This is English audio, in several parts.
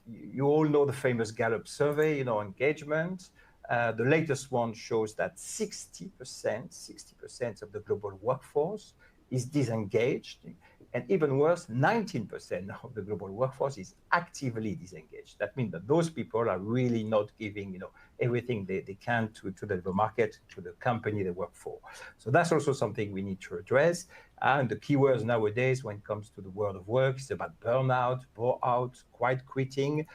You all know the famous Gallup survey, engagement. The latest one shows that 60% of the global workforce is disengaged. And even worse, 19% of the global workforce is actively disengaged. That means that those people are really not giving, everything they can to the labor market, to the company they work for. So that's also something we need to address. And the keywords nowadays, when it comes to the world of work, is about burnout, bore-out, quiet quitting.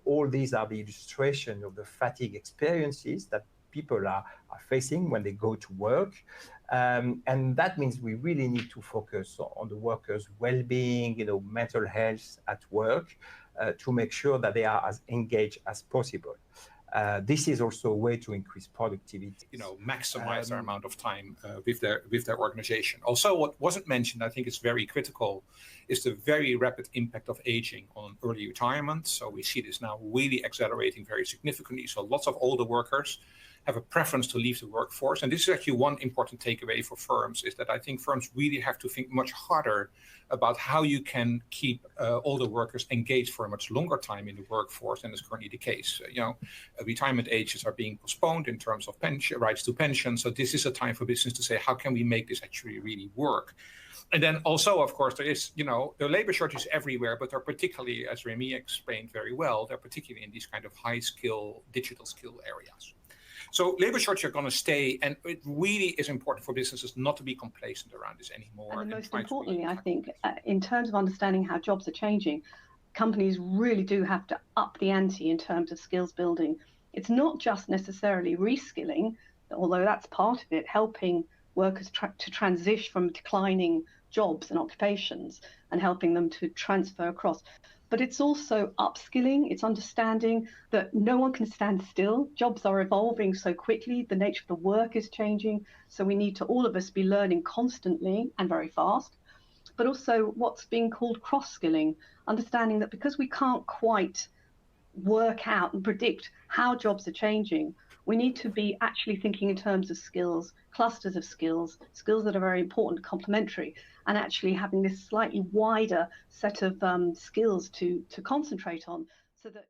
All these are the illustration of the fatigue experiences that people are facing when they go to work. And that means we really need to focus on the workers' well-being, mental health at work, to make sure that they are as engaged as possible. This is also a way to increase productivity. Maximize their amount of time with their organization. Also, what wasn't mentioned, I think is very critical, is the very rapid impact of aging on early retirement. So we see this now really accelerating very significantly. So lots of older workers have a preference to leave the workforce. And this is actually one important takeaway for firms, is that I think firms really have to think much harder about how you can keep older workers engaged for a much longer time in the workforce than is currently the case. Retirement ages are being postponed in terms of pension, rights to pension. So this is a time for business to say, how can we make this actually really work? And then also, of course, there is, the labor shortage is everywhere, but they're particularly, as Remy explained very well, they're particularly in these kind of high skill, digital skill areas. So labor shortages are going to stay, and it really is important for businesses not to be complacent around this anymore. And most importantly, I think, in terms of understanding how jobs are changing, companies really do have to up the ante in terms of skills building. It's not just necessarily reskilling, although that's part of it, helping workers to transition from declining jobs and occupations and helping them to transfer across. But it's also upskilling, it's understanding that no one can stand still. Jobs are evolving so quickly, the nature of the work is changing. So we need to, all of us, be learning constantly and very fast. But also what's being called cross-skilling, understanding that because we can't quite work out and predict how jobs are changing, we need to be actually thinking in terms of skills, clusters of skills that are very important, complementary, and actually having this slightly wider set of skills to concentrate on, so that